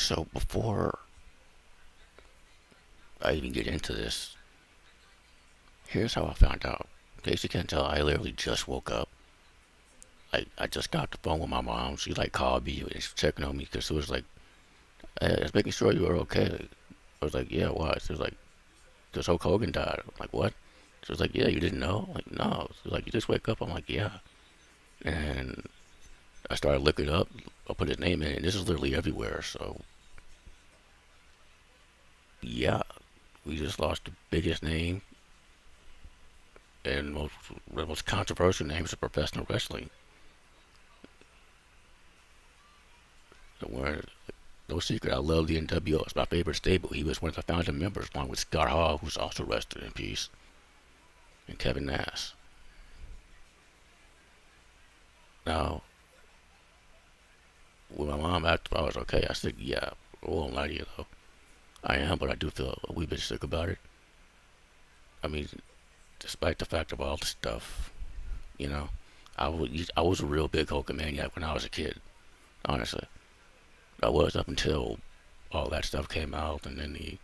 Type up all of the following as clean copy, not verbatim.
So before I even get into this, here's how I found out. In case you can't tell, I literally just woke up. Like I just got the phone with my mom. She like called me and she's checking on me because it was like, hey, I was making sure you were okay. I was like, yeah, why? She was like, because Hulk Hogan died. I'm like, what? She was like, yeah, you didn't know? I'm like, no. She was like, you just wake up. I'm like, yeah. And I started looking up. I put his name in, and this is literally everywhere. So yeah, we just lost the biggest name and most controversial names of professional wrestling. Where no secret, I love the NWO. It's my favorite stable. He was one of the founding members, along with Scott Hall, who's also rested in peace, and Kevin Nash. Now, when my mom asked if I was okay, I said, yeah. I won't lie to you though. I am, but I do feel a wee bit sick about it. I mean, despite the fact of all the stuff, you know, I was a real big Hulkamaniac when I was a kid. Honestly, I was up until all that stuff came out, and then the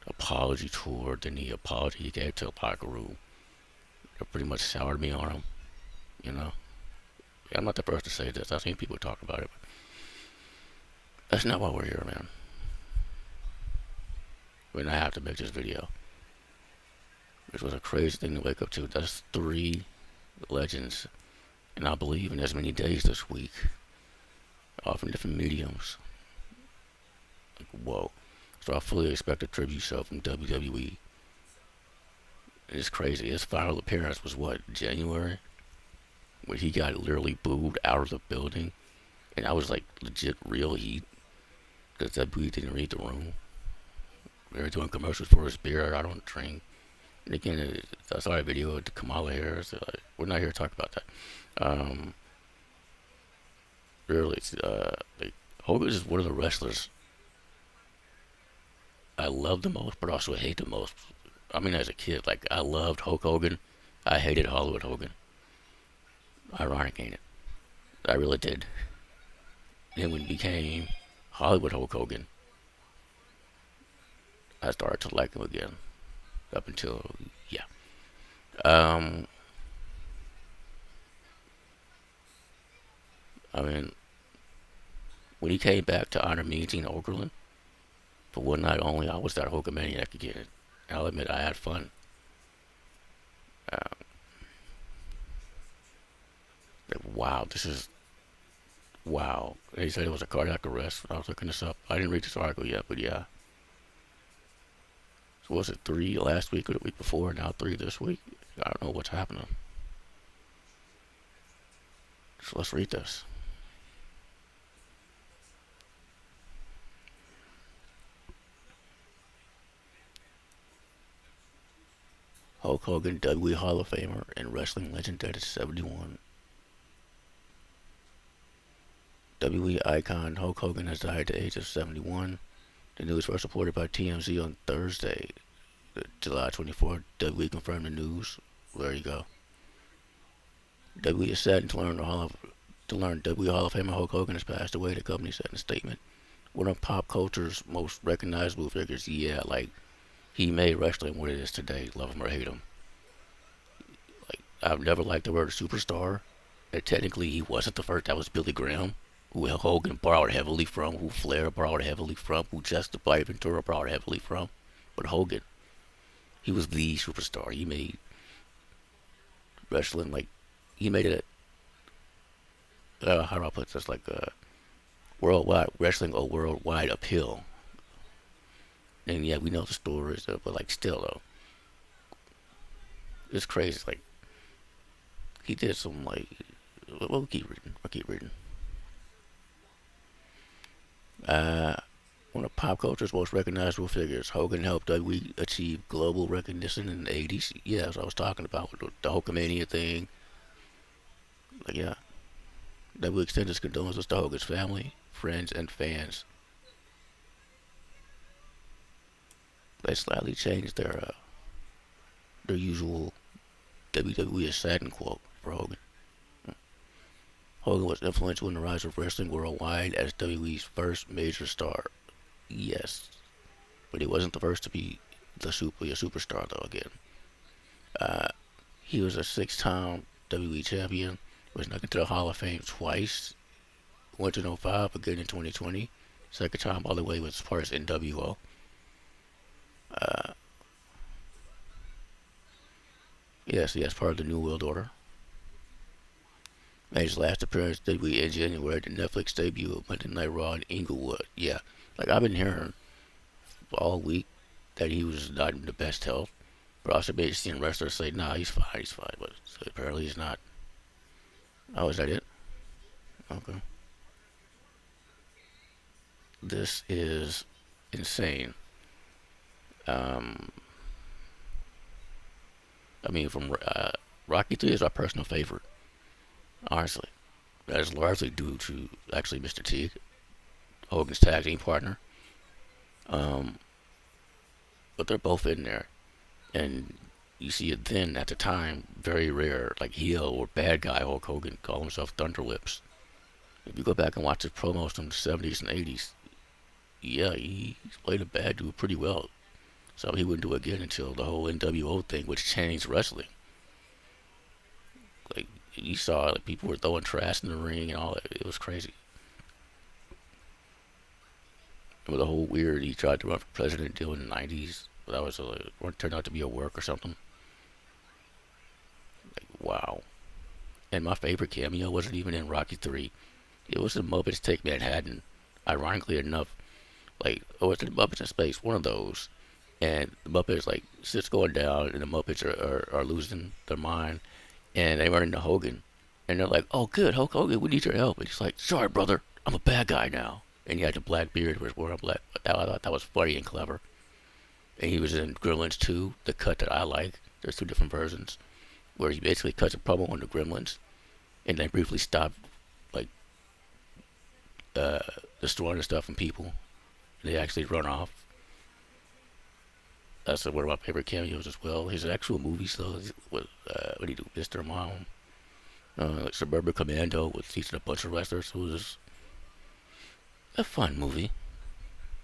apology tour, then the apology he gave to Pakaru. It pretty much soured me on him, you know. I'm not the first to say this. I've seen people talk about it, but that's not why we're here, man. When I have to make this video, which was a crazy thing to wake up to. That's three legends, and I believe in as many days this week, all from different mediums. Like, whoa. So I fully expect a tribute show from WWE. It's crazy. His final appearance was what, January? Where he got literally booed out of the building. And I was like legit real heat. Because WWE didn't read the room. They were doing commercials for his beer. I don't drink. And again, I saw a video of Kamala Harris. Like, we're not here to talk about that. Really, like, Hogan is one of the wrestlers I love the most, but also hate the most. I mean, as a kid, like, I loved Hulk Hogan. I hated Hollywood Hogan. Ironic, ain't it? I really did. Then when he became Hollywood Hulk Hogan, I started to like him again. Up until, yeah. Um, I mean, when he came back to honor me and Gene Okerlund for one night only, I was that Hulkamaniac again. I'll admit I had fun. Uh, like, wow, this is wow. He said it was a cardiac arrest. I was looking this up. I didn't read this article yet, but yeah. So was it three last week or the week before? Now three this week. I don't know what's happening. So let's read this. Hulk Hogan, WWE Hall of Famer and wrestling legend dead at 71. WWE icon Hulk Hogan has died at the age of 71. The news first reported by TMZ on Thursday, July 24th. WWE confirmed the news. There you go. WWE is saddened to learn WWE Hall of Famer Hulk Hogan has passed away. The company said in a statement. One of pop culture's most recognizable figures. Yeah, like he made wrestling what it is today. Love him or hate him. Like I've never liked the word superstar. And technically, he wasn't the first. That was Billy Graham, who Hogan borrowed heavily from, who Flair borrowed heavily from, who Justified Ventura borrowed heavily from. But Hogan, he was the superstar. He made wrestling like he made it. How do I put this? Like worldwide wrestling a worldwide appeal. And yeah, we know the stories, but like still though, it's crazy. Like he did some like. We'll keep reading. I'll keep reading. Uh, One of pop culture's most recognizable figures, Hogan helped WWE achieve global recognition in the 80s. Yeah, that's what I was talking about with the Hulkamania thing. Like, yeah, WWE extended its condolences to Hogan's family, friends, and fans. They slightly changed their usual WWE is saddened quote for Hogan. Hogan was influential in the rise of wrestling worldwide as WWE's first major star. Yes, but he wasn't the first to be a superstar though. Again, uh, he was a six-time WWE champion. Was inducted to the Hall of Fame twice. Went in '05 again in 2020. Second time all the way was part of NWO. Uh, yes, part of the New World Order. Made his last appearance WWE in January, the Netflix debut of Monday Night Raw in Inglewood. Yeah, like I've been hearing all week that he was not in the best health. But also been seeing wrestlers say, nah, he's fine. But so apparently he's not. Oh, is that it? Okay. This is insane. Um, I mean, from Rocky 3 is my personal favorite, honestly. That is largely due to actually Mr. T, Hogan's tag team partner. Um, but they're both in there. And you see it then at the time, very rare, like heel or bad guy Hulk Hogan call himself Thunder Lips. If you go back and watch his promos from the 70s and 80s, yeah, he played a bad dude pretty well. So he wouldn't do it again until the whole NWO thing, which changed wrestling. Like you saw, like people were throwing trash in the ring and all that. It was crazy. With the whole weird, he tried to run for president deal in the '90s, but that was turned out to be a work or something. Like wow. And my favorite cameo wasn't even in Rocky 3. It was the Muppets Take Manhattan. Ironically enough, like oh, it's the Muppets in Space, one of those. And the Muppets like shit's going down, and the Muppets are losing their mind, and they run into Hogan, and they're like, "Oh, good, Hulk Hogan, we need your help." And he's like, "Sorry, brother, I'm a bad guy now." And he had the black beard, was wearing black. I thought that was funny and clever. And he was in Gremlins 2, the cut that I like. There's two different versions where he basically cuts a promo on the Gremlins, and they briefly stop like uh, destroying the stuff from people. They actually run off. That's one of my favorite cameos as well. His actual movies though, what did he do? Mr. Mom, like Suburban Commando was teaching a bunch of wrestlers. It was a fun movie.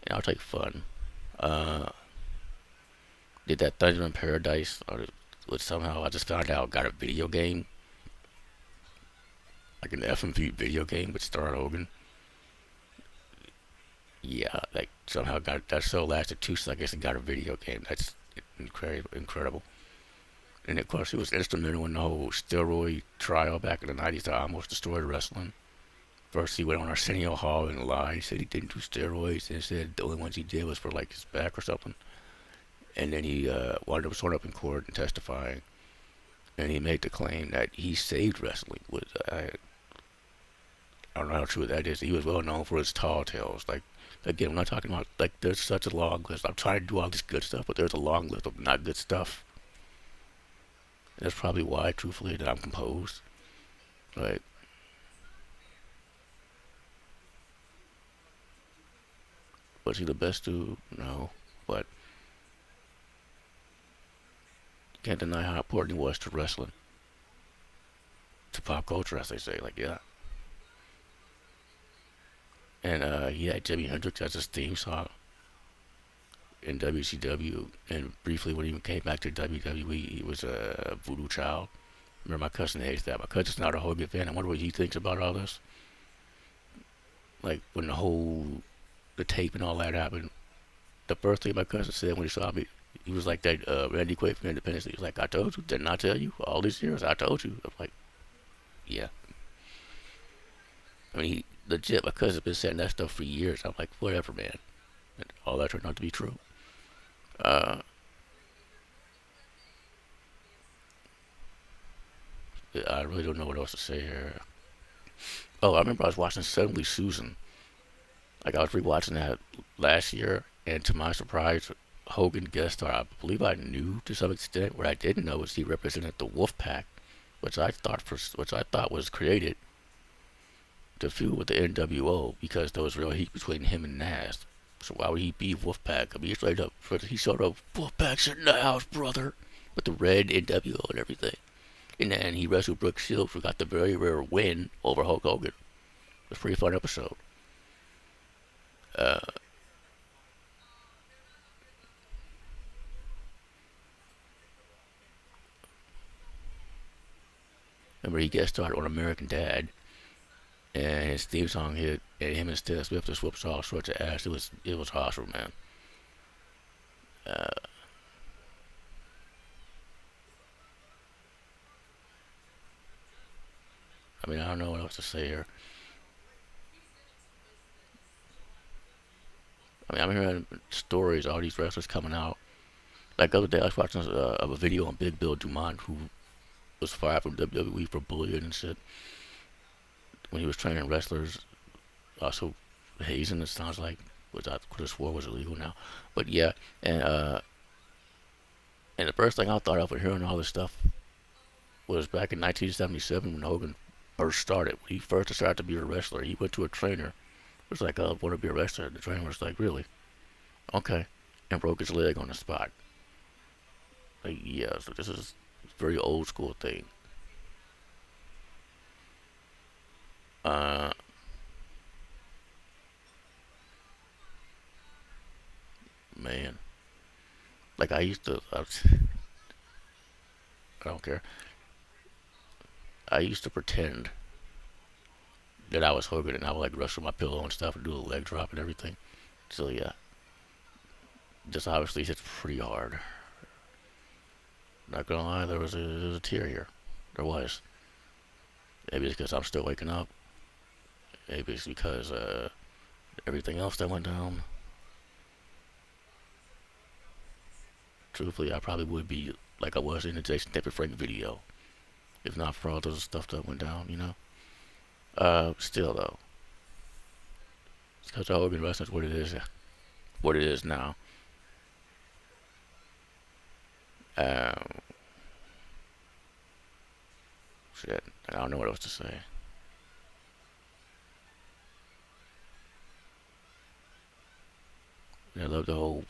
And I'll take fun. Uh, did that Thunder in Paradise, which somehow I just found out got a video game, like an FMV video game with Star Hogan. Yeah, like somehow got that show lasted 2 seconds and got a video game. That's incredible. And of course, he was instrumental in the whole steroid trial back in the '90s that almost destroyed wrestling. First, he went on Arsenio Hall and lied. He said he didn't do steroids, and said the only ones he did was for like his back or something. And then he wound up sworn up in court and testifying, and he made the claim that he saved wrestling. I don't know how true that is. He was well known for his tall tales. Like again, I'm not talking about like there's such a long list. I'm trying to do all this good stuff, but there's a long list of not good stuff. That's probably why, truthfully, that I'm composed. Like, was he the best dude? No, but you can't deny how important he was to wrestling, to pop culture, as they say. Like, yeah. And he had Jimi Hendrix as his theme song in WCW, and briefly when he came back to WWE, he was a voodoo child. Remember, my cousin hates that. My cousin's not a Hogan fan. I wonder what he thinks about all this. Like when the tape and all that happened, the first thing my cousin said when he saw me, he was like that Randy Quaid from Independence. He was like, "I told you, didn't I tell you? All these years, I told you." I'm like, "Yeah." I mean, he legit. My cousin's been saying that stuff for years. I'm like, "Whatever, man." And all that turned out to be true. Uh, I really don't know what else to say here. Oh, I remember I was watching Suddenly Susan. Like I was rewatching that last year, and to my surprise, Hogan guest star. I believe I knew to some extent. What I didn't know was he represented the Wolf Pack, which I thought was created to feud with the NWO because there was real heat between him and Nas. So why would he be Wolfpack? I mean, he showed up, Wolfpack's in the house, brother, with the red NWO and everything. And then he wrestled Brooke Shields, who got the very rare win over Hulk Hogan. It was a pretty fun episode. Uh, remember he guest started on American Dad, and his theme song hit, and him and Taylor Swift just whooped all sorts of ass. It was awesome, man. Uh, I mean, I don't know what else to say here. I mean, I'm hearing stories, all these wrestlers coming out. Like the other day, I was watching a video on Big Bill Dumont, who was fired from WWE for bullying and shit when he was training wrestlers. Also, hazing, it sounds like, which I could have swore was illegal now. But yeah, and uh, and the first thing I thought of when hearing all this stuff was back in 1977 when Hogan first started. When he first decided to be a wrestler, he went to a trainer. It was like, I want to be a wrestler. The trainer was like, really? Okay. And broke his leg on the spot. Like, yeah, so this is a very old school thing. Uh, Man. Like, I don't care. I used to pretend that I was Hogan and I would like wrestle my pillow and stuff and do a leg drop and everything. So yeah, this obviously hits pretty hard. Not gonna lie, there was a tear here. There was. Maybe it's because I'm still waking up. Maybe it's because everything else that went down. Truthfully, I probably would be like I was in the Jason David Frank video, if not for all those stuff that went down. Still though, it's because Hogan Wrestling's what it is now. Um, Shit, I don't know what else to say. I love the whole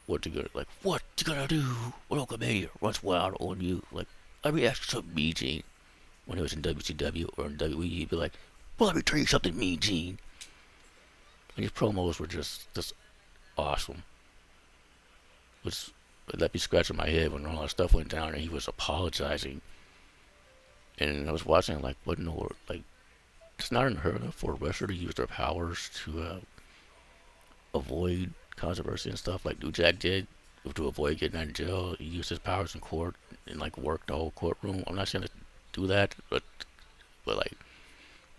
what you gonna do when Hulkamania runs wild on you? Like, let me ask you something, Mean Gene. When he was in WCW or in WWE, he'd be like, well, let me tell you something, Mean Gene. And his promos were just awesome. Which let me scratching my head when all that stuff went down and he was apologizing. And I was watching like, what in the world? Like, it's not unheard of for a wrestler to use their powers to avoid controversy and stuff like New Jack did to avoid getting out of jail. He used his powers in court and like worked the whole courtroom. I'm not saying to do that, but like,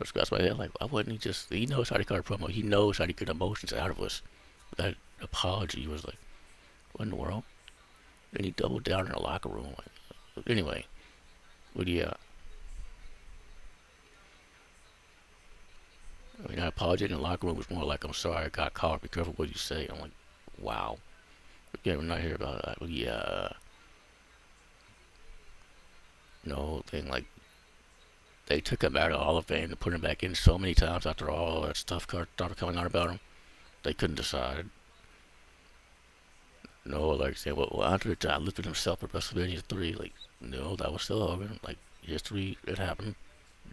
let's scratch my head. Like, why wouldn't he just? He knows how to cut a promo. He knows how to get emotions out of us. That apology was like, what in the world? Then he doubled down in the locker room. Like, anyway, but yeah, I mean, that apology in the locker room was more like, I'm sorry, I got caught. Be careful what you say. I'm like, wow. Again, we're not here about that. But yeah, no thing like they took him out of the Hall of Fame and put him back in so many times after all that stuff started coming out about him. They couldn't decide. No, like saying, well, Andre the Giant lifted himself at WrestleMania 3. Like, no, that was still Hogan. Like, history, it happened.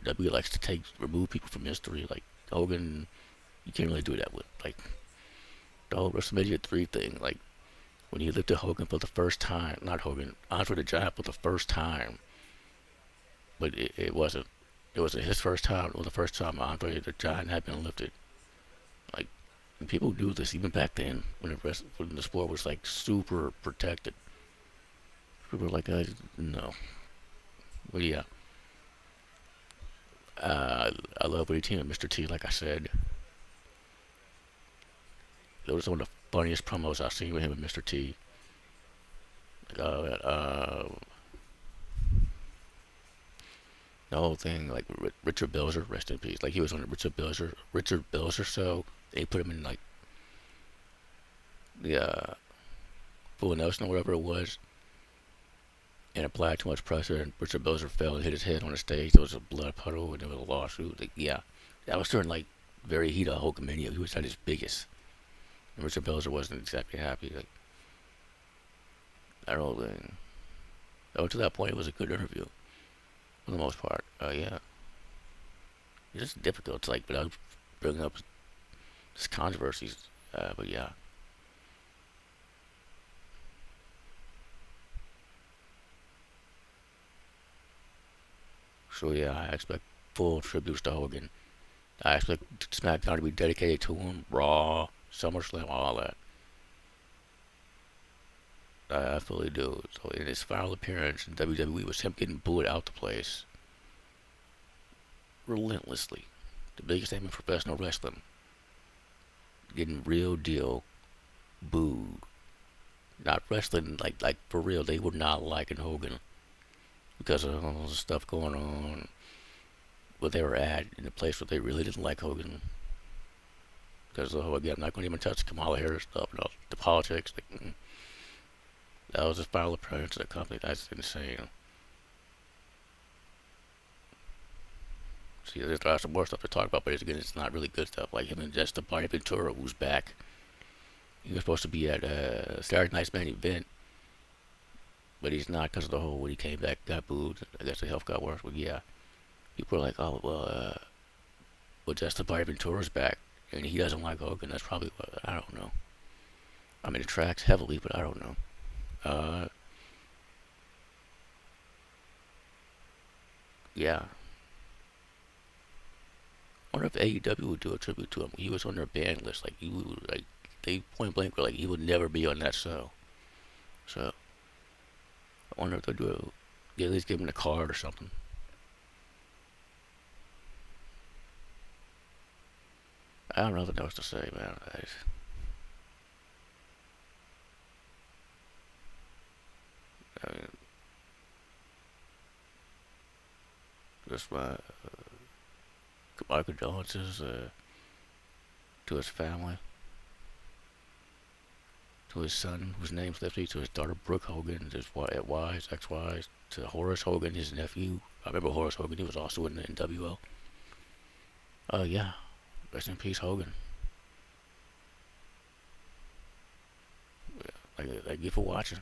W likes to remove people from history. Like, Hogan, you can't really do that with. Like, the whole WrestleMania 3 thing. Like, when he lifted Hogan for the first time, not Hogan, Andre the Giant for the first time. But it wasn't. It wasn't his first time. It was the first time Andre the Giant had been lifted. Like, and people do this even back then when the sport was like super protected. People were like, no. But yeah, I love what he teamed with Mr. T. Like I said, it was one of the funniest promos I've seen with him and Mr. T. Like, the whole thing, like Richard Belzer, rest in peace. Like he was on the Richard Belzer show. They put him in like the Full Nelson or whatever it was, and applied too much pressure, and Richard Belzer fell and hit his head on the stage. There was a blood puddle, and there was a lawsuit. Like, yeah, that was during like very heat of Hulkamania. He was at his biggest, and Richard Belzer wasn't exactly happy. Like that whole thing. Up to that point, it was a good interview for the most part. Yeah, it's just difficult. It's like without bringing up just controversies. But yeah. So yeah, I expect full tributes to Hogan. I expect SmackDown to be dedicated to him. Raw, SummerSlam, all that. I fully do. So in his final appearance in WWE was him getting booed out the place relentlessly. The biggest name in professional wrestling. Getting real deal booed. Not wrestling like for real. They were not liking Hogan because of all the stuff going on where they were at in the place where they really didn't like Hogan. Because again, I'm not going to even touch Kamala Harris stuff and all the politics. Like, that was his final appearance of the company. That's insane. See, there's some more stuff to talk about, but again, it's not really good stuff. Like him and just the Barney Ventura, who's back. He was supposed to be at Saturday Night's main event, but he's not because of the whole when he came back, got booed. I guess the health got worse. But yeah, people are like, oh well, just the Barney Ventura's back, and he doesn't like Hogan. That's probably what I don't know. I mean, it tracks heavily, but I don't know. Uh, yeah. I wonder if AEW would do a tribute to him. He was on their ban list. Like he would, like they point blank were like he would never be on that show. So I wonder if they'll at least give him a card or something. I don't really know what to say, man. I mean, just my condolences to his family, to his son, whose name's Lefty, to his daughter Brooke Hogan, his wives, ex-wives, to Horace Hogan, his nephew. I remember Horace Hogan. He was also in the NWO. Yeah. Rest in peace, Hogan. Thank you for watching.